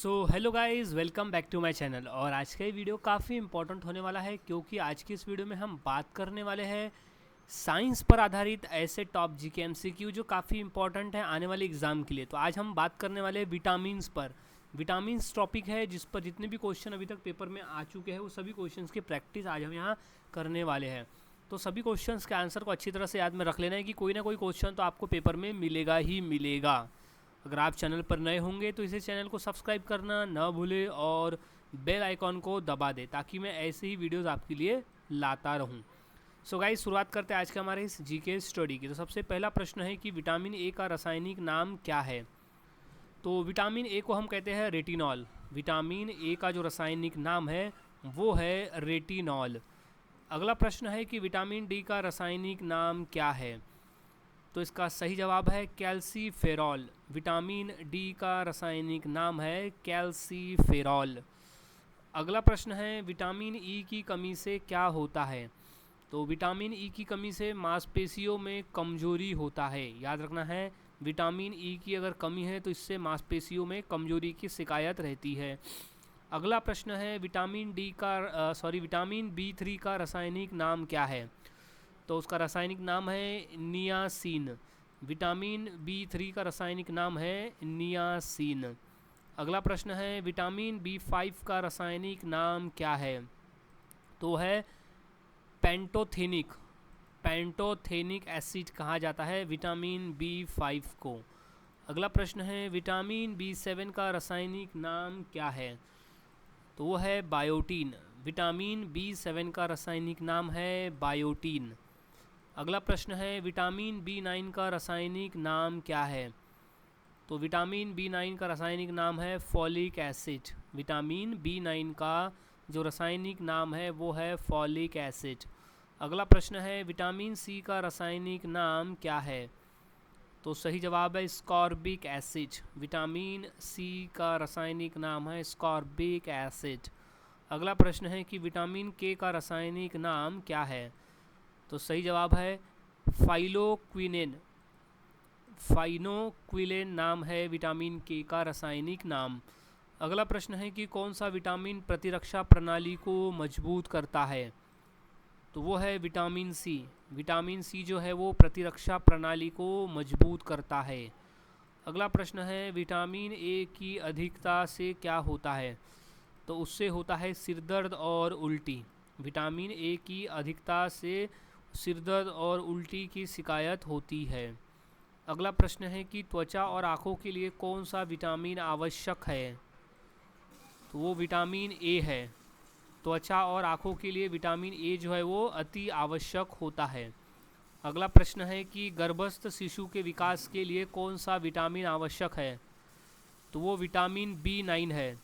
Hello guys, welcome back to my channel. और आज का ये वीडियो काफ़ी इंपॉर्टेंट होने वाला है क्योंकि आज की इस वीडियो में हम बात करने वाले हैं साइंस पर आधारित ऐसे टॉप जीके एमसीक्यू जो काफ़ी इंपॉर्टेंट है आने वाले एग्जाम के लिए। तो आज हम बात करने वाले हैं विटामिन्स पर। विटामिन्स टॉपिक है जिस पर जितने भी क्वेश्चन अभी तक पेपर में आ चुके हैं वो सभी क्वेश्चंस की प्रैक्टिस आज हम यहाँ करने वाले हैं। तो सभी क्वेश्चंस के आंसर को अच्छी तरह से याद में रख लेना है कि कोई ना कोई क्वेश्चन तो आपको पेपर में मिलेगा ही मिलेगा। अगर आप चैनल पर नए होंगे तो इसे चैनल को सब्सक्राइब करना ना भूलें और बेल आइकॉन को दबा दें ताकि मैं ऐसे ही वीडियोस आपके लिए लाता रहूं। सो गाइस, शुरुआत करते हैं आज के हमारे इस जीके स्टडी की। तो सबसे पहला प्रश्न है कि विटामिन ए का रासायनिक नाम क्या है। तो विटामिन ए को हम कहते हैं रेटिनॉल। विटामिन ए का जो रासायनिक नाम है वो है रेटिनॉल। अगला प्रश्न है कि विटामिन डी का रासायनिक नाम क्या है। तो इसका सही जवाब है कैल्सीफेरॉल। विटामिन डी का रासायनिक नाम है कैल्सीफेरॉल। अगला प्रश्न है विटामिन ई की कमी से क्या होता है। तो विटामिन ई की कमी से मांसपेशियों में कमजोरी होता है। याद रखना है, विटामिन ई की अगर कमी है तो इससे मांसपेशियों में कमजोरी की शिकायत रहती है। अगला प्रश्न है विटामिन बी3 का रासायनिक नाम क्या है। तो उसका रासायनिक नाम है नियासिन। विटामिन बी3 का रासायनिक नाम है नियासिन। अगला प्रश्न है विटामिन बी5 का रासायनिक नाम क्या है। तो है पेंटोथेनिक। पेंटोथेनिक एसिड कहा जाता है विटामिन बी5 को। अगला प्रश्न है विटामिन बी7 का रासायनिक नाम क्या है। तो वो है बायोटीन। विटामिन बी7 का रासायनिक नाम है बायोटीन। अगला प्रश्न है विटामिन बी9 का रासायनिक नाम क्या है। तो विटामिन बी9 का रासायनिक नाम है फॉलिक एसिड। विटामिन बी9 का जो रासायनिक नाम है वो है फॉलिक एसिड। अगला प्रश्न है विटामिन सी का रासायनिक नाम क्या है। तो सही जवाब है स्कॉर्बिक एसिड। विटामिन सी का रासायनिक नाम है स्कॉर्बिक एसिड। अगला प्रश्न है कि विटामिन के का रासायनिक नाम क्या है। तो सही जवाब है फाइलोक्विनेन। फाइनोक्विलेन नाम है विटामिन के का रासायनिक नाम। अगला प्रश्न है कि कौन सा विटामिन प्रतिरक्षा प्रणाली को मजबूत करता है। तो वो है विटामिन सी। विटामिन सी जो है वो प्रतिरक्षा प्रणाली को मजबूत करता है। अगला प्रश्न है विटामिन ए की अधिकता से क्या होता है। तो उससे होता है सिरदर्द और उल्टी। विटामिन ए की अधिकता से सिरदर्द और उल्टी की शिकायत होती है। अगला प्रश्न है कि त्वचा और आँखों के लिए कौन सा विटामिन आवश्यक है। तो वो विटामिन ए है। त्वचा और आँखों के लिए विटामिन ए जो है वो अति आवश्यक होता है। अगला प्रश्न है कि गर्भस्थ शिशु के विकास के लिए कौन सा विटामिन आवश्यक है। तो वो विटामिन बी9 है।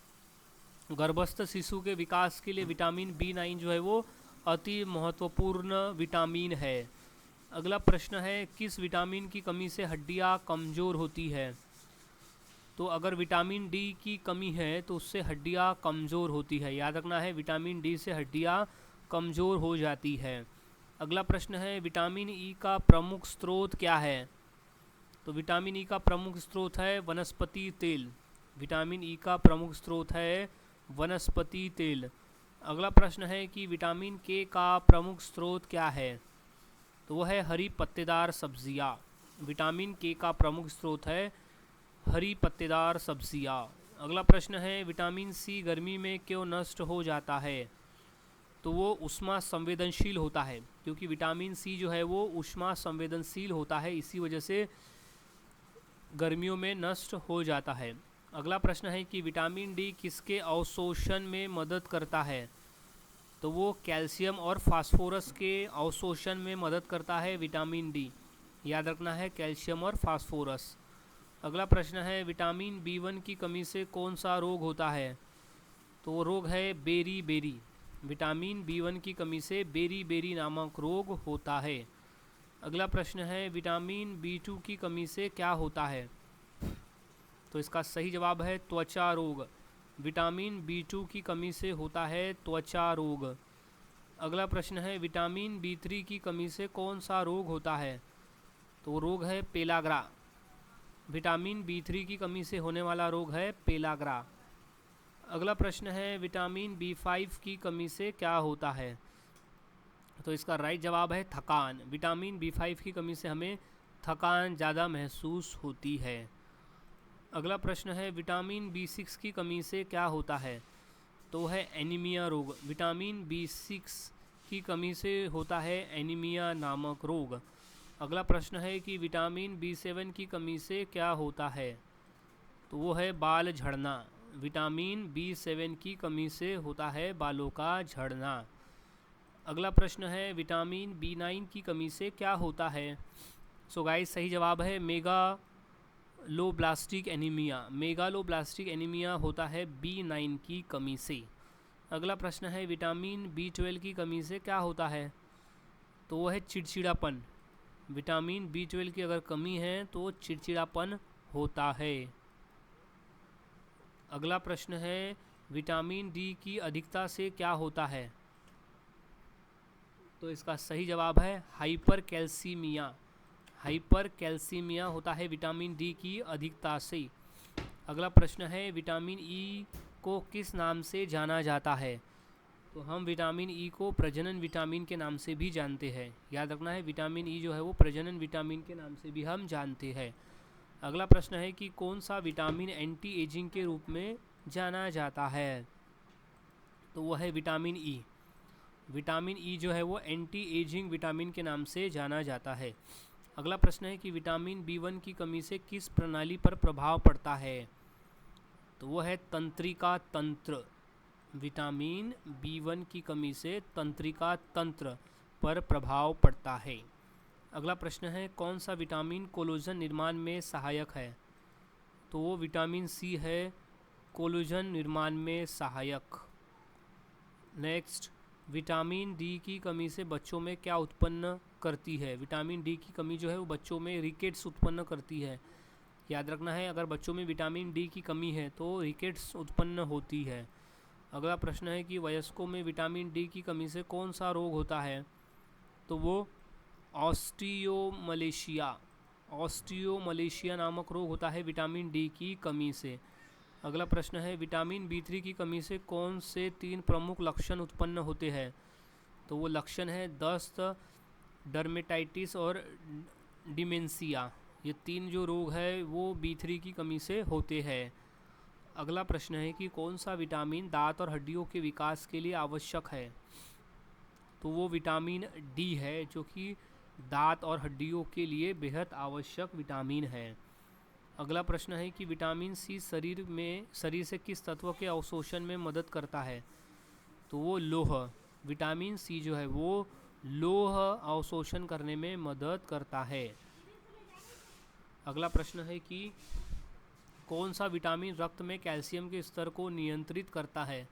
गर्भस्थ शिशु के विकास के लिए विटामिन बी9 जो है वो अति महत्वपूर्ण विटामिन है। अगला प्रश्न है किस विटामिन की कमी से हड्डियां कमज़ोर होती है। तो अगर विटामिन डी की कमी है तो उससे हड्डियां कमज़ोर होती है। याद रखना है, विटामिन डी से हड्डियां कमज़ोर हो जाती है। अगला प्रश्न है विटामिन ई का प्रमुख स्रोत क्या है। तो विटामिन ई का प्रमुख स्रोत है वनस्पति तेल। विटामिन ई का प्रमुख स्रोत है वनस्पति तेल। अगला प्रश्न है कि विटामिन के का प्रमुख स्रोत क्या है। तो वह है हरी पत्तेदार सब्जियां। विटामिन के का प्रमुख स्रोत है हरी पत्तेदार सब्जियां। अगला प्रश्न है विटामिन सी गर्मी में क्यों नष्ट हो जाता है। तो वो ऊष्मा संवेदनशील होता है, क्योंकि विटामिन सी जो है वो ऊष्मा संवेदनशील होता है, इसी वजह से गर्मियों में नष्ट हो जाता है। अगला प्रश्न है कि विटामिन डी किसके अवशोषण में मदद करता है। तो वो कैल्शियम और फास्फोरस के अवशोषण में मदद करता है विटामिन डी। याद रखना है, कैल्शियम और फास्फोरस। अगला प्रश्न है विटामिन बी1 की कमी से कौन सा रोग होता है। तो वो रोग है बेरी बेरी। विटामिन बी1 की कमी से बेरी बेरी नामक रोग होता है। अगला प्रश्न है विटामिन बी2 की कमी से क्या होता है। तो इसका सही जवाब है त्वचा रोग। विटामिन बी2 की कमी से होता है त्वचा रोग। अगला प्रश्न है विटामिन बी3 की कमी से कौन सा रोग होता है। तो रोग है पेलाग्रा। विटामिन बी3 की कमी से होने वाला रोग है पेलाग्रा। अगला प्रश्न है विटामिन B5 की कमी से क्या होता है? तो इसका राइट जवाब है थकान। विटामिन B5 की कमी से हमें थकान ज़्यादा महसूस होती है। अगला प्रश्न है विटामिन B6 की कमी से क्या होता है? तो है एनीमिया रोग। विटामिन B6 की कमी से होता है एनीमिया नामक रोग। अगला प्रश्न है कि विटामिन B7 की कमी से क्या होता है? तो वो है बाल झड़ना। विटामिन B7 की कमी से होता है बालों का झड़ना। अगला प्रश्न है विटामिन B9 की कमी से क्या होता है? सो गाइस सही जवाब है मेगालोब्लास्टिक एनीमिया। मेगालोब्लास्टिक एनीमिया होता है B9 की कमी से। अगला प्रश्न है विटामिन B12 की कमी से क्या होता है? तो वो है चिड़चिड़ापन। विटामिन B12 की अगर कमी है तो चिड़चिड़ापन होता है। अगला प्रश्न है विटामिन D की अधिकता से क्या होता है? तो इसका सही जवाब है हाइपर कैल्सीमिया। हाइपर कैल्सीमिया होता है विटामिन D की अधिकता से। अगला प्रश्न है विटामिन E को किस नाम से जाना जाता है? तो हम विटामिन E को प्रजनन विटामिन के नाम से भी जानते हैं। याद रखना है विटामिन E जो है वो प्रजनन विटामिन के नाम से भी हम जानते हैं। अगला प्रश्न है कि कौन सा विटामिन एंटी एजिंग के रूप में जाना जाता है? तो वो है विटामिन E। विटामिन E जो है वो एंटी एजिंग विटामिन के नाम से जाना जाता है। अगला प्रश्न है कि विटामिन B1 की कमी से किस प्रणाली पर प्रभाव पड़ता है? तो वो है तंत्रिका तंत्र। विटामिन B1 की कमी से तंत्रिका तंत्र पर प्रभाव पड़ता है। अगला प्रश्न है कौन सा विटामिन कोलेजन निर्माण में सहायक है? तो वो विटामिन C है कोलेजन निर्माण में सहायक। नेक्स्ट, विटामिन D की कमी से बच्चों में क्या उत्पन्न करती है? विटामिन D की कमी जो है वो बच्चों में रिकेट्स उत्पन्न करती है। याद रखना है अगर बच्चों में विटामिन D की कमी है तो रिकेट्स उत्पन्न होती है। अगला प्रश्न है कि वयस्कों में विटामिन D की कमी से कौन सा रोग होता है? तो वो ऑस्टियोमलेशिया। ऑस्टियोमलेशिया नामक रोग होता है विटामिन D की कमी से। अगला प्रश्न है विटामिन B3 की कमी से कौन से 3 प्रमुख लक्षण उत्पन्न होते हैं? तो वो लक्षण है दस्त, डर्मेटाइटिस और डिमेंशिया। ये 3 जो रोग है वो B3 की कमी से होते हैं। अगला प्रश्न है कि कौन सा विटामिन दांत और हड्डियों के विकास के लिए आवश्यक है? तो वो विटामिन D है जो कि दांत और हड्डियों के लिए बेहद आवश्यक विटामिन है। अगला प्रश्न है कि विटामिन C शरीर से किस तत्व के अवशोषण में मदद करता है? तो वो लौह। विटामिन C जो है वो लौह अवशोषण करने में मदद करता है। अगला प्रश्न है कि कौन सा विटामिन रक्त में कैल्शियम के स्तर को नियंत्रित करता है?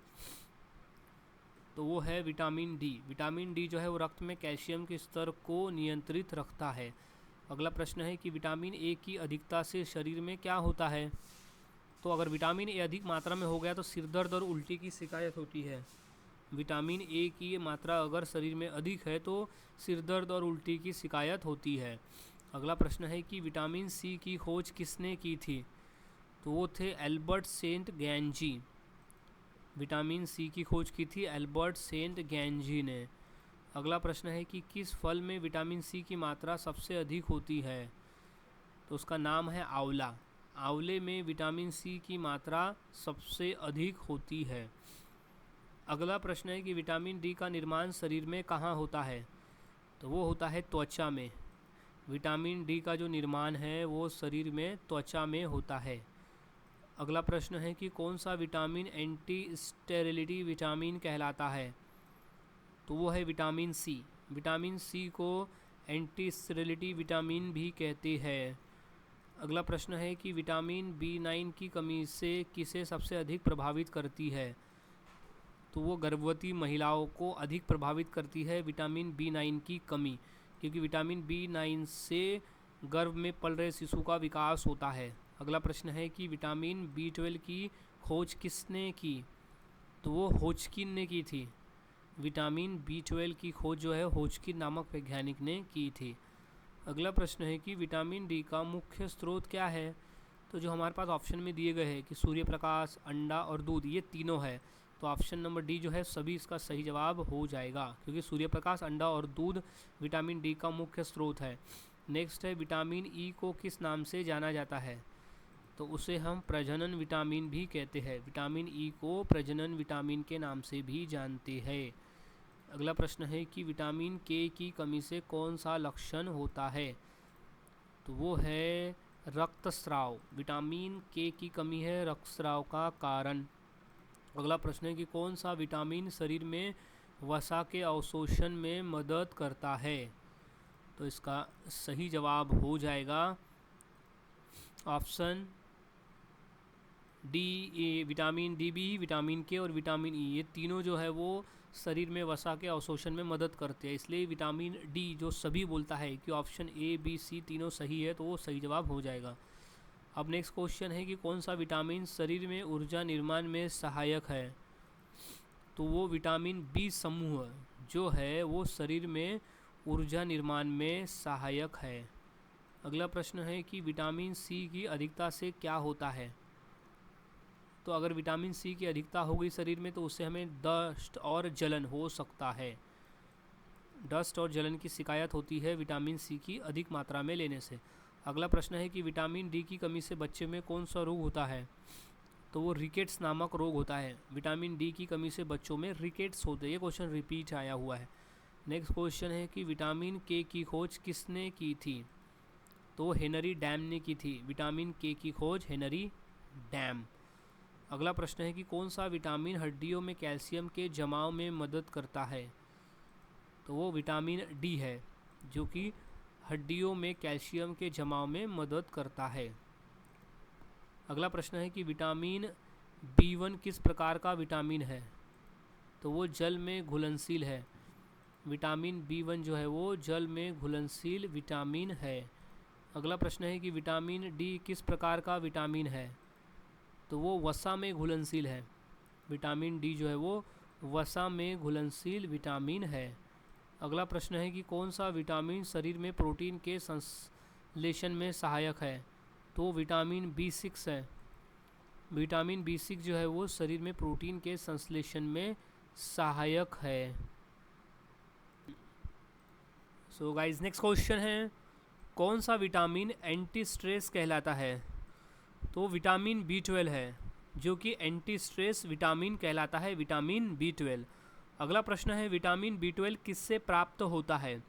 तो वो है विटामिन D। विटामिन D जो है वो रक्त में कैल्शियम के स्तर को नियंत्रित रखता है। अगला प्रश्न है कि विटामिन A की अधिकता से शरीर में क्या होता है? तो अगर विटामिन A अधिक मात्रा में हो गया तो सिर दर्द और उल्टी की शिकायत होती है। विटामिन A की मात्रा अगर शरीर में अधिक है तो सिर दर्द और उल्टी की शिकायत होती है। अगला प्रश्न है कि विटामिन C की खोज किसने की थी? तो वो थे Albert Saint Ganji. Vitamin C की खोज की थी एल्बर्ट सेंट गैंजी ने। अगला प्रश्न है कि किस फल में विटामिन C की मात्रा सबसे अधिक होती है? तो उसका नाम है आंवला। आंवले में विटामिन C की मात्रा सबसे अधिक होती है। अगला प्रश्न है कि विटामिन D का निर्माण शरीर में कहाँ होता है? तो वो होता है त्वचा में। विटामिन D का जो निर्माण है वो शरीर में त्वचा में होता है। अगला प्रश्न है कि कौन सा विटामिन एंटी स्टेरिलिटी विटामिन कहलाता है? तो वो है विटामिन C। विटामिन C को एंटी स्टेरिलिटी विटामिन भी कहते हैं। अगला प्रश्न है कि विटामिन B9 की कमी से किसे सबसे अधिक प्रभावित करती है? तो वो गर्भवती महिलाओं को अधिक प्रभावित करती है विटामिन B9 की कमी, क्योंकि विटामिन B9 से गर्भ में पल रहे शिशु का विकास होता है। अगला प्रश्न है कि विटामिन B12 की खोज किसने की? तो वो होजकिन ने की थी। विटामिन B12 की खोज जो है होजकिन नामक वैज्ञानिक ने की थी। अगला प्रश्न है कि विटामिन D का मुख्य स्रोत क्या है? तो जो हमारे पास ऑप्शन में दिए गए हैं कि सूर्य प्रकाश, अंडा और दूध, ये तीनों है, तो ऑप्शन नंबर डी जो है सभी इसका सही जवाब हो जाएगा, क्योंकि सूर्य प्रकाश, अंडा और दूध विटामिन डी का मुख्य स्रोत है। नेक्स्ट है विटामिन ई को किस नाम से जाना जाता है? तो उसे हम प्रजनन विटामिन भी कहते हैं। विटामिन ई को प्रजनन विटामिन के नाम से भी जानते हैं। अगला प्रश्न है कि विटामिन के की कमी से कौन सा लक्षण होता है? तो वो है रक्तस्राव। विटामिन के की कमी है रक्तस्राव का कारण। अगला प्रश्न है कि कौन सा विटामिन शरीर में वसा के अवशोषण में मदद करता है? तो इसका सही जवाब हो जाएगा option D, vitamin D B, vitamin K और विटामिन ई, ये तीनों जो है वो शरीर में वसा के अवशोषण में मदद करते हैं। इसलिए विटामिन डी जो सभी बोलता है कि ऑप्शन ए बी सी तीनों सही है, तो वो सही जवाब हो जाएगा। अब नेक्स्ट क्वेश्चन है कि कौन सा विटामिन शरीर में ऊर्जा निर्माण में सहायक है? तो वो विटामिन बी समूह जो है वो शरीर में ऊर्जा निर्माण में सहायक है। अगला प्रश्न है कि विटामिन सी की अधिकता से क्या होता है? तो अगर विटामिन सी की अधिकता हो गई शरीर में तो उससे हमें दस्त और जलन हो सकता है। दस्त और जलन की शिकायत होती है विटामिन सी की अधिक मात्रा में लेने से। अगला प्रश्न है कि विटामिन डी की कमी से बच्चे में कौन सा रोग होता है? तो वो रिकेट्स नामक रोग होता है। विटामिन डी की कमी से बच्चों में रिकेट्स होते हैं। ये क्वेश्चन रिपीट आया हुआ है। नेक्स्ट क्वेश्चन है कि विटामिन के की खोज किसने की थी? तो हेनरी डैम ने की थी। विटामिन के की खोज हेनरी डैम। अगला प्रश्न है कि कौन सा विटामिन हड्डियों में कैल्शियम के जमाव में मदद करता है? तो वो विटामिन डी है जो कि हड्डियों में कैल्शियम के जमाव में मदद करता है। अगला प्रश्न है कि विटामिन बी1 किस प्रकार का विटामिन है? तो वो जल में घुलनशील है। विटामिन बी1 जो है वो जल में घुलनशील विटामिन है। अगला प्रश्न है कि विटामिन डी किस प्रकार का विटामिन है? तो वो वसा में घुलनशील है। विटामिन डी जो है वो वसा में घुलनशील विटामिन है। अगला प्रश्न है कि कौन सा विटामिन शरीर में प्रोटीन के संश्लेषण में सहायक है? तो विटामिन बी6 है। विटामिन बी6 जो है वो शरीर में प्रोटीन के संश्लेषण में सहायक है। सो गाइस नेक्स्ट क्वेश्चन है, कौन सा विटामिन एंटी स्ट्रेस कहलाता है? तो विटामिन बी12 है जो कि एंटी स्ट्रेस विटामिन कहलाता है, विटामिन बी12। अगला प्रश्न है विटामिन बी12 किससे प्राप्त होता है?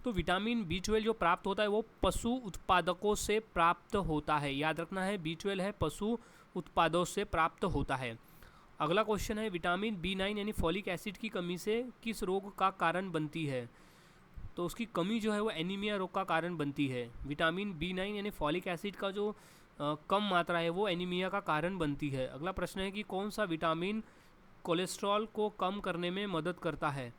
तो विटामिन बी12 जो प्राप्त होता है वो पशु उत्पादकों से प्राप्त होता है। याद रखना है बी12 है पशु उत्पादों से प्राप्त होता है। अगला क्वेश्चन है विटामिन बी9 यानी फॉलिक एसिड की कमी से किस रोग का कारण बनती है? तो उसकी कमी जो है वो एनीमिया रोग का कारण बनती है। विटामिन बी9 यानी फॉलिक एसिड का जो कम मात्रा है वो एनीमिया का कारण बनती है। अगला प्रश्न है कि कौन सा विटामिन कोलेस्ट्रॉल को कम करने में मदद करता है?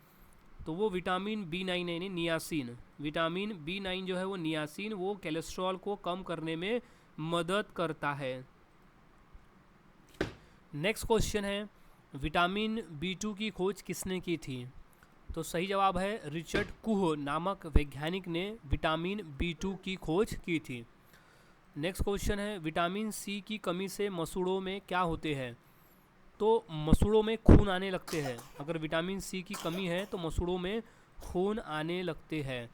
तो वो विटामिन बी9 यानी नियासिन। विटामिन बी9 जो है वो नियासिन वो कोलेस्ट्रॉल को कम करने में मदद करता है। नेक्स्ट क्वेश्चन है विटामिन बी2 की खोज किसने की थी? तो सही जवाब है रिचर्ड कुह नामक वैज्ञानिक ने विटामिन बी2 की खोज की थी। नेक्स्ट क्वेश्चन है विटामिन सी की कमी से मसूड़ों में क्या होते हैं? तो मसूड़ों में खून आने लगते हैं। अगर विटामिन सी की कमी है तो मसूड़ों में खून आने लगते हैं।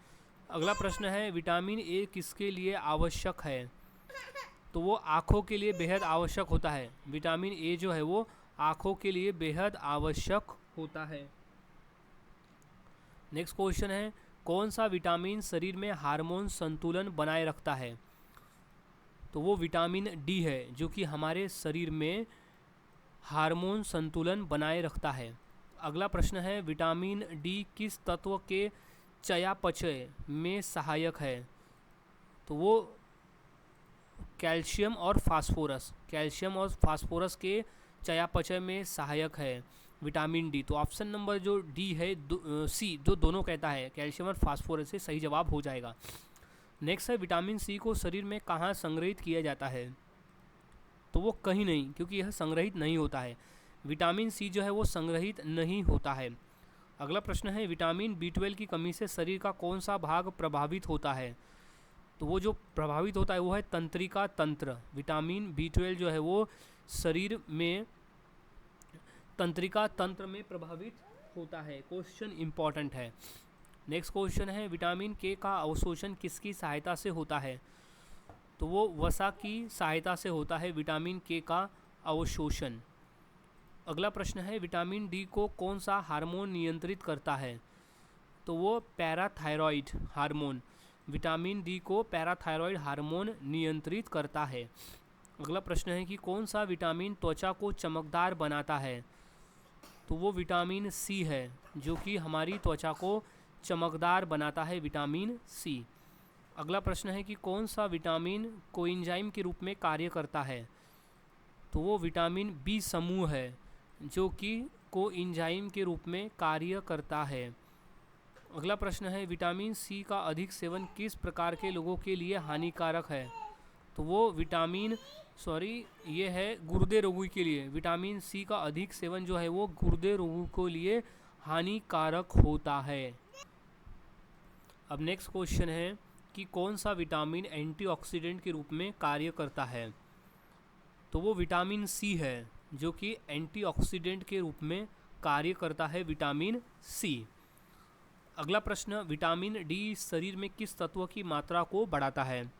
अगला प्रश्न है विटामिन ए किसके लिए आवश्यक है? तो वो आँखों के लिए बेहद आवश्यक होता है। विटामिन ए जो है वो आँखों के लिए बेहद आवश्यक होता है। नेक्स्ट क्वेश्चन है कौन सा विटामिन शरीर में हार्मोन संतुलन बनाए रखता है? तो वो विटामिन डी है जो कि हमारे शरीर में हार्मोन संतुलन बनाए रखता है। अगला प्रश्न है विटामिन डी किस तत्व के चयापचय में सहायक है? तो वो कैल्शियम और फास्फोरस। कैल्शियम और फास्फोरस के चयापचय में सहायक है विटामिन डी। तो ऑप्शन नंबर जो डी है सी जो दोनों कहता है कैल्शियम और फास्फोरस से सही जवाब हो जाएगा। नेक्स्ट है विटामिन सी को शरीर में कहाँ संग्रहित किया जाता है? तो वो कहीं नहीं, क्योंकि यह संग्रहित नहीं होता है। विटामिन सी जो है वो संग्रहित नहीं होता है। अगला प्रश्न है विटामिन बी12 की कमी से शरीर का कौन सा भाग प्रभावित होता है? तो वो जो प्रभावित होता है वो है तंत्रिका तंत्र। विटामिन B12 जो है वो शरीर में तंत्रिका तंत्र में प्रभावित होता है। क्वेश्चन इंपॉर्टेंट है। नेक्स्ट क्वेश्चन है विटामिन के का अवशोषण किसकी सहायता से होता है? तो वो वसा की सहायता से होता है विटामिन के का अवशोषण। अगला प्रश्न है विटामिन डी को कौन सा हार्मोन नियंत्रित करता है? तो वो पैराथायरॉइड हार्मोन। विटामिन डी को पैराथायरॉइड हार्मोन नियंत्रित करता है। अगला प्रश्न है कि कौन सा विटामिन त्वचा को चमकदार बनाता है? तो वो विटामिन सी है जो कि हमारी त्वचा को चमकदार बनाता है, विटामिन सी। अगला प्रश्न है कि कौन सा विटामिन कोएंजाइम के रूप में कार्य करता है? तो वो विटामिन बी समूह है जो कि कोएंजाइम के रूप में कार्य करता है। अगला प्रश्न है विटामिन सी का अधिक सेवन किस प्रकार के लोगों के लिए हानिकारक है? तो वो ये है गुर्दे रोगी के लिए। विटामिन सी का अधिक सेवन जो है वो गुर्दे रोगों के लिए हानिकारक होता है। अब नेक्स्ट क्वेश्चन है कि कौन सा विटामिन एंटीऑक्सीडेंट के रूप में कार्य करता है? तो वो विटामिन सी है जो कि एंटीऑक्सीडेंट के रूप में कार्य करता है, विटामिन सी। अगला प्रश्न विटामिन डी शरीर में किस तत्व की मात्रा को बढ़ाता है?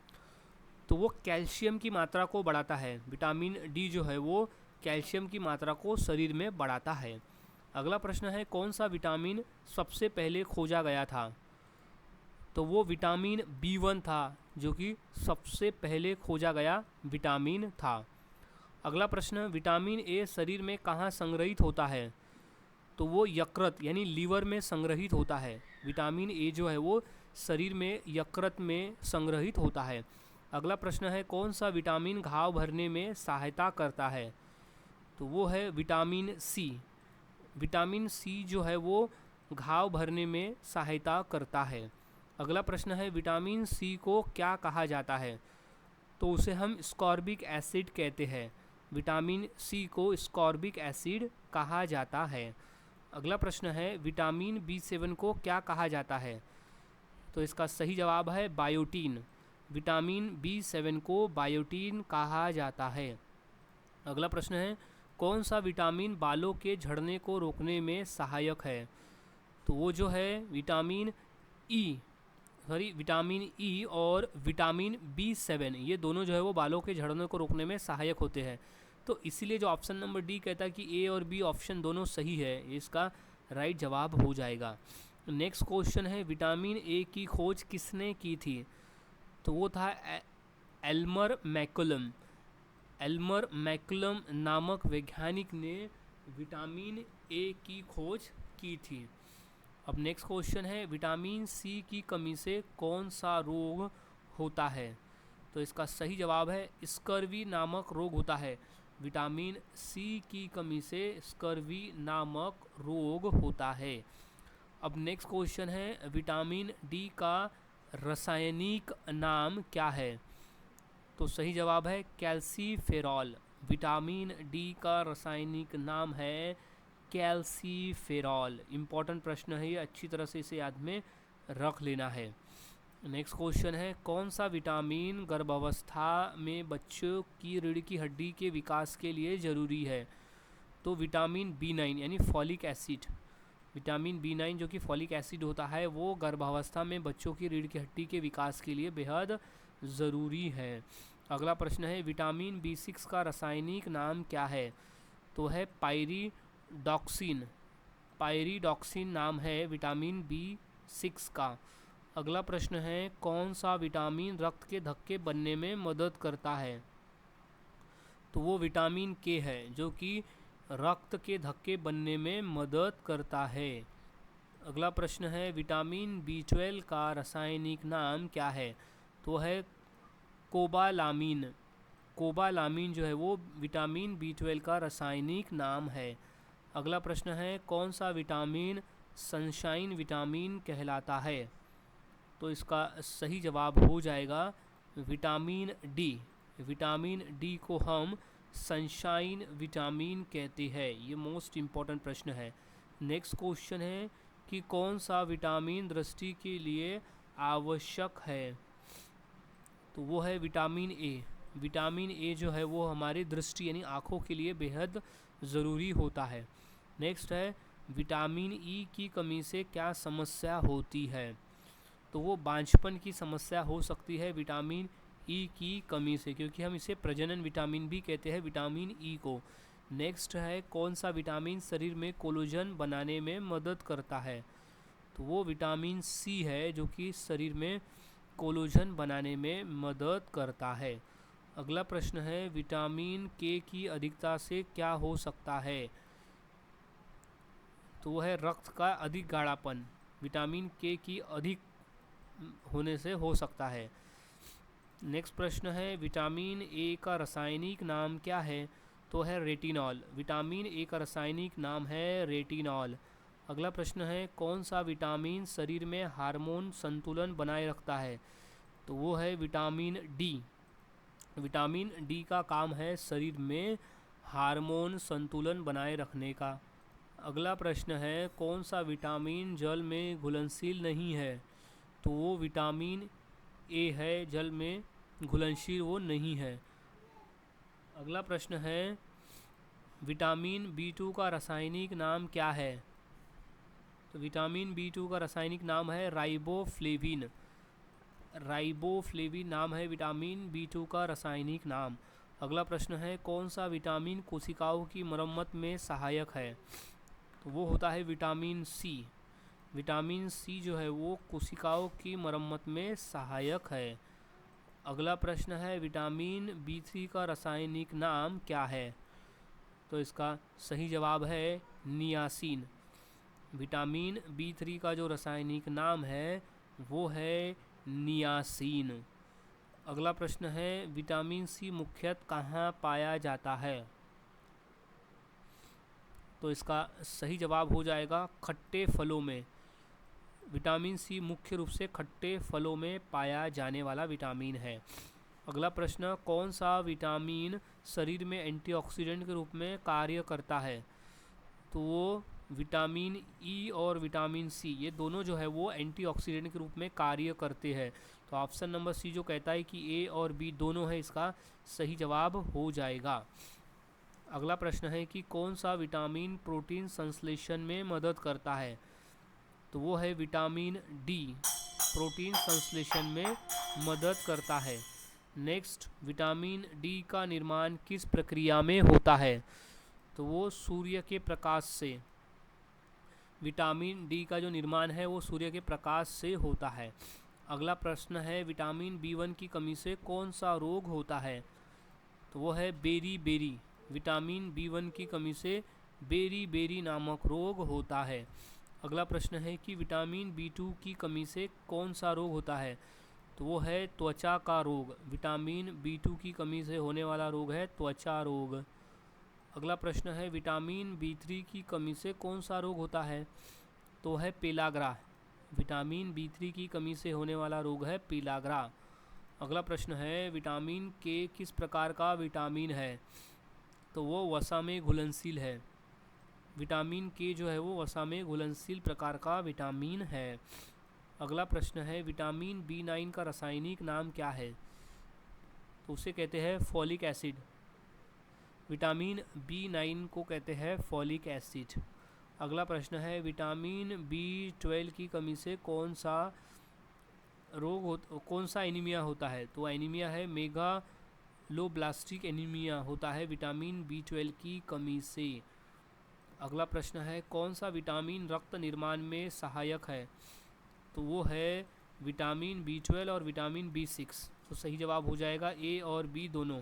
तो वो कैल्शियम की मात्रा को बढ़ाता है। विटामिन डी जो है वो कैल्शियम की मात्रा को शरीर में बढ़ाता है। अगला प्रश्न है कौन सा विटामिन सबसे पहले खोजा गया था? तो वो विटामिन B1 था जो कि सबसे पहले खोजा गया विटामिन था। अगला प्रश्न विटामिन ए शरीर में कहाँ संग्रहित होता है? तो वो यकृत यानी लीवर में संग्रहित होता है। विटामिन ए जो है वो शरीर में यकृत में संग्रहित होता है। अगला प्रश्न है कौन सा विटामिन घाव भरने में सहायता करता है? तो वो है विटामिन सी। विटामिन सी जो है वो घाव भरने में सहायता करता है। अगला प्रश्न है विटामिन सी को क्या कहा जाता है? तो उसे हम स्कॉर्बिक एसिड कहते हैं। विटामिन सी को स्कॉर्बिक एसिड कहा जाता है। अगला प्रश्न है विटामिन B7 को क्या कहा जाता है? तो इसका सही जवाब है बायोटीन। विटामिन B7 को बायोटीन कहा जाता है। अगला प्रश्न है कौन सा विटामिन बालों के झड़ने को रोकने में सहायक है? तो वो जो है विटामिन ई और विटामिन B7 ये दोनों जो है वो बालों के झड़ने को रोकने में सहायक होते हैं। तो इसीलिए जो ऑप्शन नंबर डी कहता है कि ए और बी ऑप्शन दोनों सही है, इसका राइट जवाब हो जाएगा। नेक्स्ट क्वेश्चन है विटामिन ए की खोज किसने की थी? तो वो था एल्मर मैकुलम। एल्मर मैकुलम नामक वैज्ञानिक ने विटामिन ए की खोज की थी। अब नेक्स्ट क्वेश्चन है विटामिन सी की कमी से कौन सा रोग होता है? तो इसका सही जवाब है स्कर्वी नामक रोग होता है। विटामिन सी की कमी से स्कर्वी नामक रोग होता है। अब नेक्स्ट क्वेश्चन है विटामिन डी का रासायनिक नाम क्या है? तो सही जवाब है कैल्सीफेरॉल। विटामिन डी का रासायनिक नाम है कैल्सीफेरॉल। इम्पॉर्टेंट प्रश्न है ये, अच्छी तरह से इसे याद में रख लेना है। नेक्स्ट क्वेश्चन है कौन सा विटामिन गर्भावस्था में बच्चों की रीढ़ की हड्डी के विकास के लिए ज़रूरी है? तो विटामिन B9 यानी फॉलिक एसिड। विटामिन B9 जो कि फॉलिक एसिड होता है वो गर्भावस्था में बच्चों की रीढ़ की हड्डी के विकास के लिए बेहद ज़रूरी है। अगला प्रश्न है विटामिन B6 का रासायनिक नाम क्या है? तो है पायरिडॉक्सिन। पायरिडॉक्सिन नाम है विटामिन B6 का। अगला प्रश्न है कौन सा विटामिन रक्त के धक्के बनने में मदद करता है? तो वो विटामिन के है जो कि रक्त के धक्के बनने में मदद करता है। अगला प्रश्न है विटामिन B12 का रासायनिक नाम क्या है? तो है कोबालामीन। कोबालामीन जो है वो विटामिन B12 का रासायनिक नाम है। अगला प्रश्न है कौन सा विटामिन सनशाइन विटामिन कहलाता है? तो इसका सही जवाब हो जाएगा विटामिन डी। विटामिन डी को हम सनशाइन विटामिन कहते हैं। ये मोस्ट इम्पॉर्टेंट प्रश्न है। नेक्स्ट क्वेश्चन है कि कौन सा विटामिन दृष्टि के लिए आवश्यक है? तो वो है विटामिन ए। विटामिन ए जो है वो हमारी दृष्टि यानी आँखों के लिए बेहद ज़रूरी होता है। नेक्स्ट है विटामिन ई की कमी से क्या समस्या होती है? तो वो बांझपन की समस्या हो सकती है विटामिन ई की कमी से, क्योंकि हम इसे प्रजनन विटामिन भी कहते हैं विटामिन ई को। नेक्स्ट है कौन सा विटामिन शरीर में कोलेजन बनाने में मदद करता है? तो वो विटामिन सी है जो कि शरीर में कोलेजन बनाने में मदद करता है। अगला प्रश्न है विटामिन के की अधिकता से क्या हो सकता है? तो वो है रक्त का अधिक गाढ़ापन। विटामिन के की अधिक होने से हो सकता है। नेक्स्ट प्रश्न है विटामिन ए का रासायनिक नाम क्या है? तो है रेटिनॉल। विटामिन ए का रासायनिक नाम है रेटिनॉल। अगला प्रश्न है कौन सा विटामिन शरीर में हार्मोन संतुलन बनाए रखता है? तो वो है विटामिन डी। विटामिन डी का काम है शरीर में हार्मोन संतुलन बनाए रखने का। अगला प्रश्न है कौन सा विटामिन जल में घुलनशील नहीं है? तो वो विटामिन ए है, जल में घुलनशील वो नहीं है। अगला प्रश्न है विटामिन बी2 का रासायनिक नाम क्या है? तो विटामिन बी2 का रासायनिक नाम है राइबोफ्लेविन। राइबोफ्लेविन नाम है विटामिन बी2 का रासायनिक नाम। अगला प्रश्न है कौन सा विटामिन कोशिकाओं की मरम्मत में सहायक है? तो वो होता है विटामिन सी। विटामिन सी जो है वो कोशिकाओं की मरम्मत में सहायक है। अगला प्रश्न है विटामिन बी3 का रासायनिक नाम क्या है? तो इसका सही जवाब है नियासिन। विटामिन बी3 का जो रासायनिक नाम है वो है नियासिन। अगला प्रश्न है विटामिन सी मुख्यतः कहाँ पाया जाता है? तो इसका सही जवाब हो जाएगा खट्टे फलों में। विटामिन सी मुख्य रूप से खट्टे फलों में पाया जाने वाला विटामिन है। अगला प्रश्न कौन सा विटामिन शरीर में एंटीऑक्सीडेंट के रूप में कार्य करता है? तो वो विटामिन ई और विटामिन सी ये दोनों जो है वो एंटीऑक्सीडेंट के रूप में कार्य करते हैं। तो ऑप्शन नंबर सी जो कहता है कि ए और बी दोनों है इसका सही जवाब हो जाएगा। अगला प्रश्न है कि कौन सा विटामिन प्रोटीन संश्लेषण में मदद करता है? तो वो है विटामिन डी। प्रोटीन संश्लेषण में मदद करता है। नेक्स्ट विटामिन डी का निर्माण किस प्रक्रिया में होता है? तो वो सूर्य के प्रकाश से। विटामिन डी का जो निर्माण है वो सूर्य के प्रकाश से होता है। अगला प्रश्न है विटामिन बी1 की कमी से कौन सा रोग होता है? तो वो है बेरी बेरी। विटामिन बी1 की कमी से बेरी बेरी नामक रोग होता है। अगला प्रश्न है कि विटामिन बी2 की कमी से कौन सा रोग होता है? तो वो है त्वचा का रोग। विटामिन बी2 की कमी से होने वाला रोग है त्वचा रोग। अगला प्रश्न है विटामिन बी3 की कमी से कौन सा रोग होता है? तो है पेलाग्रा। विटामिन बी3 की कमी से होने वाला रोग है पेलाग्रा। अगला प्रश्न है विटामिन के किस प्रकार का विटामिन है? तो वो वसा में घुलनशील है। विटामिन के जो है वो वसा में घुलनशील प्रकार का विटामिन है। अगला प्रश्न है विटामिन बी9 का रासायनिक नाम क्या है? तो उसे कहते हैं फॉलिक एसिड। विटामिन बी9 को कहते हैं फॉलिक एसिड। अगला प्रश्न है विटामिन बी12 की कमी से कौन सा एनीमिया होता है? तो एनीमिया है मेगालोब्लास्टिक एनीमिया होता है विटामिन बी12 की कमी से। अगला प्रश्न है कौन सा विटामिन रक्त निर्माण में सहायक है? तो वो है विटामिन बी12 और विटामिन बी6। तो सही जवाब हो जाएगा ए और बी दोनों।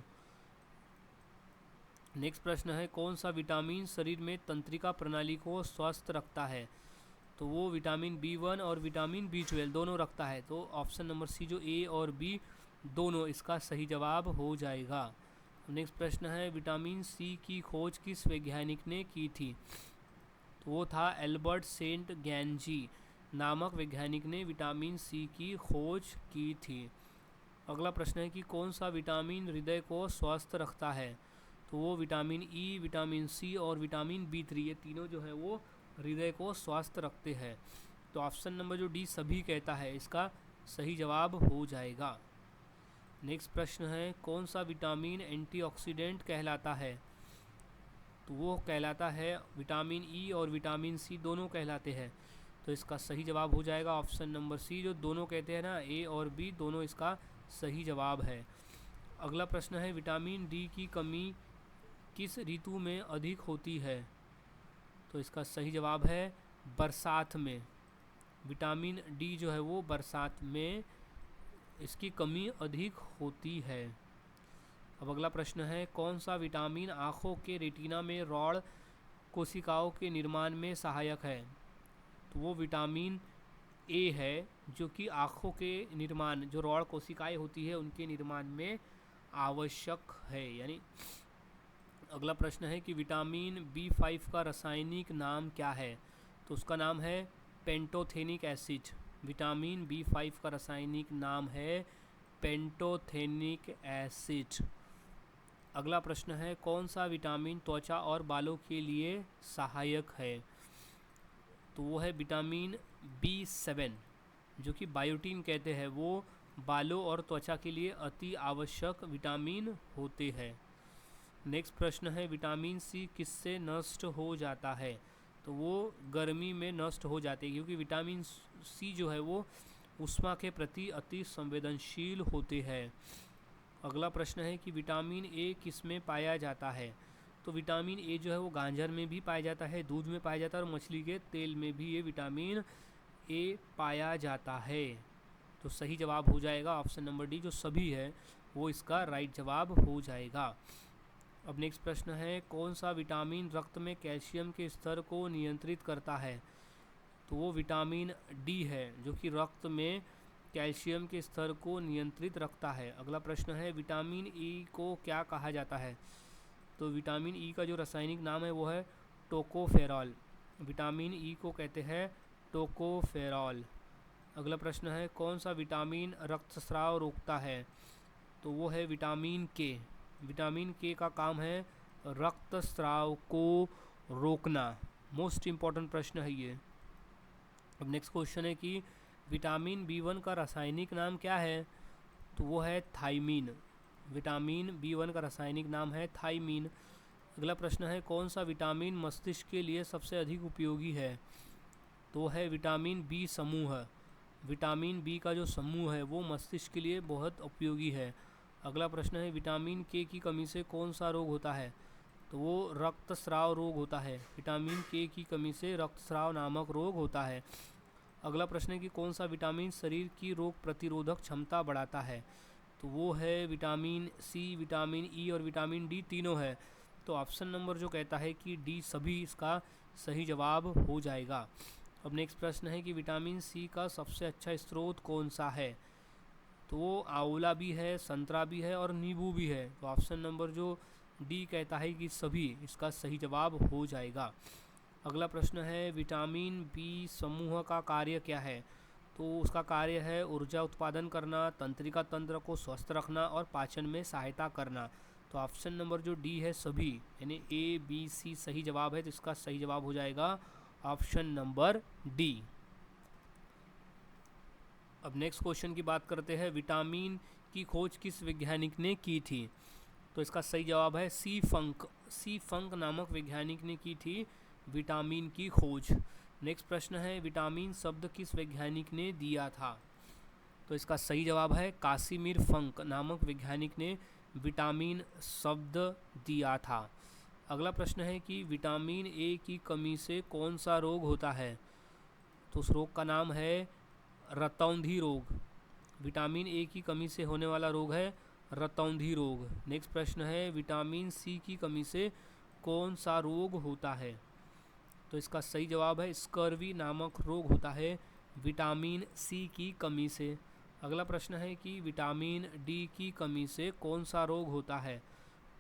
नेक्स्ट प्रश्न है कौन सा विटामिन शरीर में तंत्रिका प्रणाली को स्वस्थ रखता है? तो वो विटामिन बी1 और विटामिन बी12 दोनों रखता है। तो ऑप्शन नंबर सी जो ए और बी दोनों इसका सही जवाब हो जाएगा। नेक्स्ट प्रश्न है विटामिन सी की खोज किस वैज्ञानिक ने की थी? तो वो था एल्बर्ट सेंट गैंजी नामक वैज्ञानिक ने विटामिन सी की खोज की थी। अगला प्रश्न है कि कौन सा विटामिन हृदय को स्वस्थ रखता है? तो वो विटामिन ई, विटामिन सी और विटामिन बी3 ये तीनों जो है वो हृदय को स्वस्थ रखते हैं। तो ऑप्शन नंबर जो डी सभी कहता है इसका सही जवाब हो जाएगा। नेक्स्ट प्रश्न है कौन सा विटामिन एंटीऑक्सीडेंट कहलाता है? तो वो कहलाता है विटामिन ई और विटामिन सी दोनों कहलाते हैं। तो इसका सही जवाब हो जाएगा ऑप्शन नंबर सी, जो दोनों कहते हैं ना, ए और बी दोनों इसका सही जवाब है। अगला प्रश्न है विटामिन डी की कमी किस ऋतु में अधिक होती है? तो इसका सही जवाब है बरसात में। विटामिन डी जो है वो बरसात में इसकी कमी अधिक होती है। अब अगला प्रश्न है कौन सा विटामिन आँखों के रेटिना में रॉड कोशिकाओं के निर्माण में सहायक है? तो वो विटामिन ए है, जो कि आँखों के निर्माण, जो रॉड कोशिकाएं होती है उनके निर्माण में आवश्यक है। यानी अगला प्रश्न है कि विटामिन B5 का रासायनिक नाम क्या है? तो उसका नाम है पेंटोथेनिक एसिड। विटामिन B5 का रासायनिक नाम है पेंटोथेनिक एसिड। अगला प्रश्न है कौन सा विटामिन त्वचा और बालों के लिए सहायक है? तो वो है विटामिन B7, जो कि बायोटीन कहते हैं, वो बालों और त्वचा के लिए अति आवश्यक विटामिन होते हैं। नेक्स्ट प्रश्न है विटामिन सी किससे नष्ट हो जाता है? तो वो गर्मी में नष्ट हो जाते हैं, क्योंकि विटामिन सी जो है वो ऊष्मा के प्रति अति संवेदनशील होते हैं। अगला प्रश्न है कि विटामिन ए किस में पाया जाता है? तो विटामिन ए जो है वो गाजर में भी पाया जाता है, दूध में पाया जाता है, और मछली के तेल में भी ये विटामिन ए पाया जाता है। तो सही जवाब हो जाएगा ऑप्शन नंबर डी, जो सभी है वो इसका राइट जवाब हो जाएगा। अब नेक्स्ट प्रश्न है कौन सा विटामिन रक्त में कैल्शियम के स्तर को नियंत्रित करता है? तो वो विटामिन डी है, जो कि रक्त में कैल्शियम के स्तर को नियंत्रित रखता है। अगला प्रश्न है विटामिन ई को क्या कहा जाता है? तो विटामिन ई का जो रासायनिक नाम है वो है टोकोफेरॉल। विटामिन ई को कहते हैं टोकोफेरॉल। अगला प्रश्न है कौन सा विटामिन रक्तस्राव रोकता है? तो वो है विटामिन के। विटामिन के का काम है रक्तस्राव को रोकना। मोस्ट इम्पॉर्टेंट प्रश्न है ये। अब नेक्स्ट क्वेश्चन है कि विटामिन B1 का रासायनिक नाम क्या है? तो वो है थाइमीन। विटामिन B1 का रासायनिक नाम है थाइमीन। अगला प्रश्न है कौन सा विटामिन मस्तिष्क के लिए सबसे अधिक उपयोगी है? तो है विटामिन बी समूह। विटामिन बी का जो समूह है वो मस्तिष्क के लिए बहुत उपयोगी है। अगला प्रश्न है विटामिन के की कमी से कौन सा रोग होता है? तो वो रक्तस्राव रोग होता है। विटामिन के की कमी से रक्तस्राव नामक रोग होता है। अगला प्रश्न है कि कौन सा विटामिन शरीर की रोग प्रतिरोधक क्षमता बढ़ाता है? तो वो है विटामिन सी, विटामिन ई और विटामिन डी तीनों है। तो ऑप्शन नंबर जो कहता है कि डी सभी इसका सही जवाब हो जाएगा। अब नेक्स्ट प्रश्न है कि विटामिन सी का सबसे अच्छा स्रोत कौन सा है? तो वो आंवला भी है, संतरा भी है और नींबू भी है। तो ऑप्शन नंबर जो डी कहता है कि सभी इसका सही जवाब हो जाएगा। अगला प्रश्न है विटामिन बी समूह का कार्य क्या है? तो उसका कार्य है ऊर्जा उत्पादन करना, तंत्रिका तंत्र को स्वस्थ रखना और पाचन में सहायता करना। तो ऑप्शन नंबर जो डी है सभी, यानी ए बी सी सही जवाब है। तो इसका सही जवाब हो जाएगा ऑप्शन नंबर डी। अब नेक्स्ट क्वेश्चन की बात करते हैं विटामिन की खोज किस वैज्ञानिक ने की थी? तो इसका सही जवाब है सी फंक। सी फंक नामक वैज्ञानिक ने की थी विटामिन की खोज। नेक्स्ट प्रश्न है विटामिन शब्द किस वैज्ञानिक ने दिया था? तो इसका सही जवाब है कासिमिर फंक नामक वैज्ञानिक ने विटामिन शब्द दिया था। अगला प्रश्न है कि विटामिन ए की कमी से कौन सा रोग होता है? तो उस रोग का नाम है रतौंधी रोग। विटामिन ए की कमी से होने वाला रोग है रतौंधी रोग। नेक्स्ट प्रश्न है विटामिन सी की कमी से कौन सा रोग होता है? तो इसका सही जवाब है स्कर्वी नामक रोग होता है विटामिन सी की कमी से। अगला प्रश्न है कि विटामिन डी की कमी से कौन सा रोग होता है?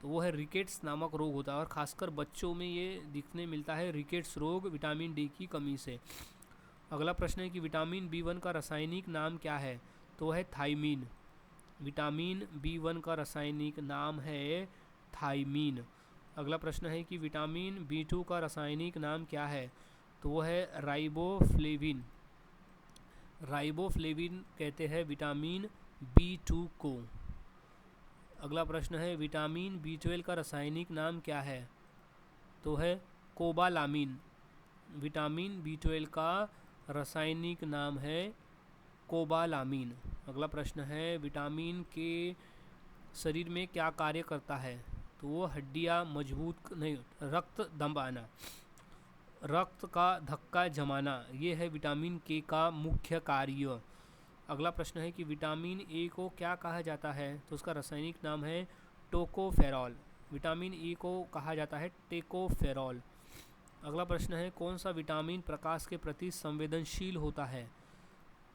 तो वो है रिकेट्स नामक रोग होता है, और खासकर बच्चों में ये दिखने मिलता है रिकेट्स रोग विटामिन डी की कमी से। अगला प्रश्न है कि विटामिन B1 का रासायनिक नाम क्या है? तो है थाइमीन। विटामिन B1 का रासायनिक नाम है थाइमीन। अगला प्रश्न है कि विटामिन B2 का रासायनिक नाम क्या है? तो वो है राइबोफ्लेविन। राइबोफ्लेविन कहते हैं विटामिन B2 को। अगला प्रश्न है विटामिन B12 का रासायनिक नाम क्या है? तो है कोबालामीन। विटामिन B12 का रासायनिक नाम है कोबालामीन। अगला प्रश्न है विटामिन के शरीर में क्या कार्य करता है? तो वो हड्डियाँ मजबूत नहीं, रक्त दबाना, रक्त का धक्का जमाना, ये है विटामिन के का मुख्य कार्य। अगला प्रश्न है कि विटामिन ए को क्या कहा जाता है? तो उसका रासायनिक नाम है टोकोफेरॉल। विटामिन ए को कहा जाता है टेकोफेरॉल। अगला प्रश्न है कौन सा विटामिन प्रकाश के प्रति संवेदनशील होता है?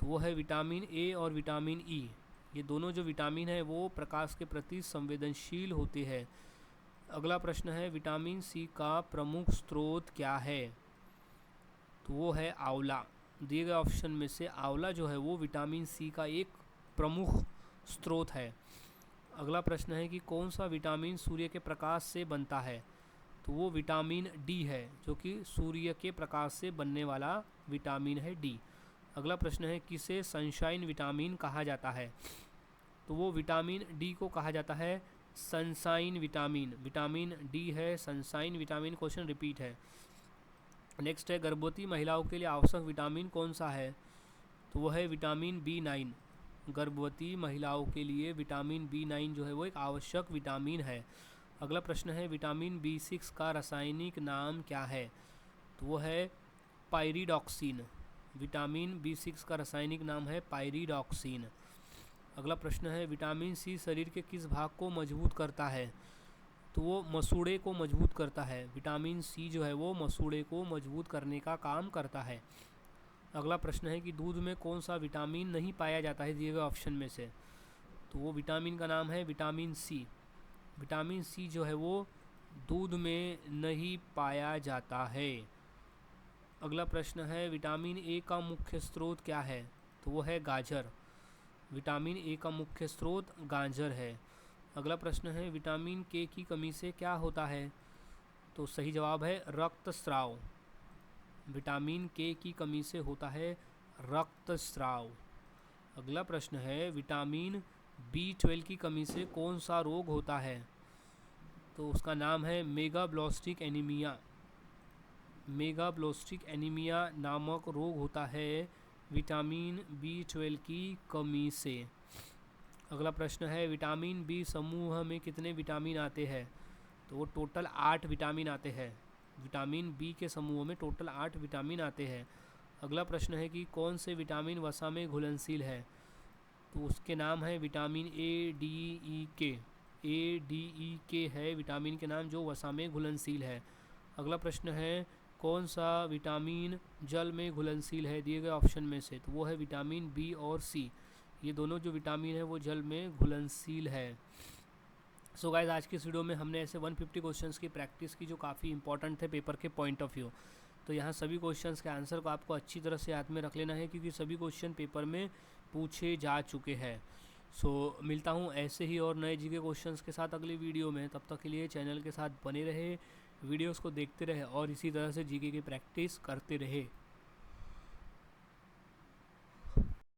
तो वो है विटामिन ए और विटामिन ई। ये दोनों जो विटामिन है वो प्रकाश के प्रति संवेदनशील होते हैं। अगला प्रश्न है विटामिन सी का प्रमुख स्रोत क्या है? तो वो है आंवला। दिए गए ऑप्शन में से आंवला जो है वो विटामिन सी का एक प्रमुख स्रोत है। अगला प्रश्न है कि कौन सा विटामिन सूर्य के प्रकाश से बनता है? तो वो विटामिन डी है, जो कि सूर्य के प्रकाश से बनने वाला विटामिन है डी। अगला प्रश्न है किसे सनशाइन विटामिन कहा जाता है? तो वो विटामिन डी को कहा जाता है सनशाइन विटामिन। विटामिन डी है सनशाइन विटामिन। क्वेश्चन रिपीट है। नेक्स्ट है गर्भवती महिलाओं के लिए आवश्यक विटामिन कौन सा है? तो वो है विटामिन B9। गर्भवती महिलाओं के लिए विटामिन B9 जो है वो एक आवश्यक विटामिन है। अगला प्रश्न है विटामिन B6 का रासायनिक नाम क्या है? तो वो है पायरिडॉक्सिन। विटामिन B6 का रासायनिक नाम है पायरिडॉक्सिन। अगला प्रश्न है विटामिन सी शरीर के किस भाग को मजबूत करता है? तो वो मसूड़े को मजबूत करता है। विटामिन सी जो है वो मसूड़े को मजबूत करने का काम करता है। अगला प्रश्न है कि दूध में कौन सा विटामिन नहीं पाया जाता है दिए गए ऑप्शन में से? तो वो विटामिन का नाम है विटामिन सी। विटामिन सी जो है वो दूध में नहीं पाया जाता है। अगला प्रश्न है विटामिन ए का मुख्य स्रोत क्या है? तो वो है गाजर। विटामिन ए का मुख्य स्रोत गाजर है। अगला प्रश्न है विटामिन के की कमी से क्या होता है? तो सही जवाब है रक्तस्राव। विटामिन के की कमी से होता है रक्तस्राव। अगला प्रश्न है विटामिन B12 की कमी से कौन सा रोग होता है? तो उसका नाम है मेगाब्लास्टिक एनीमिया। मेगाब्लास्टिक एनीमिया नामक रोग होता है विटामिन B12 की कमी से। अगला प्रश्न है विटामिन बी समूह में कितने विटामिन आते हैं? तो वो टोटल 8 विटामिन आते हैं। विटामिन बी के समूह में टोटल 8 विटामिन आते हैं। अगला प्रश्न है कि कौन से विटामिन वसा में घुलनशील है? तो उसके नाम है विटामिन ADEK। ADEK है विटामिन के नाम जो वसा में घुलनशील है। अगला प्रश्न है कौन सा विटामिन जल में घुलनशील है दिए गए ऑप्शन में से? तो वो है विटामिन बी और सी। ये दोनों जो विटामिन है वो जल में घुलनशील है। सो गाइस आज की इस वीडियो में हमने ऐसे 150 क्वेश्चंस की प्रैक्टिस की जो काफ़ी इंपॉर्टेंट थे पेपर के पॉइंट ऑफ व्यू। तो यहाँ सभी क्वेश्चंस के आंसर को आपको अच्छी तरह से याद में रख लेना है क्योंकि सभी क्वेश्चन पेपर में पूछे जा चुके हैं। सो मिलता हूँ ऐसे ही और नए जीके क्वेश्चंस के साथ अगली वीडियो में। तब तक के लिए चैनल के साथ बने रहे, वीडियोस को देखते रहे और इसी तरह से जीके की प्रैक्टिस करते रहे।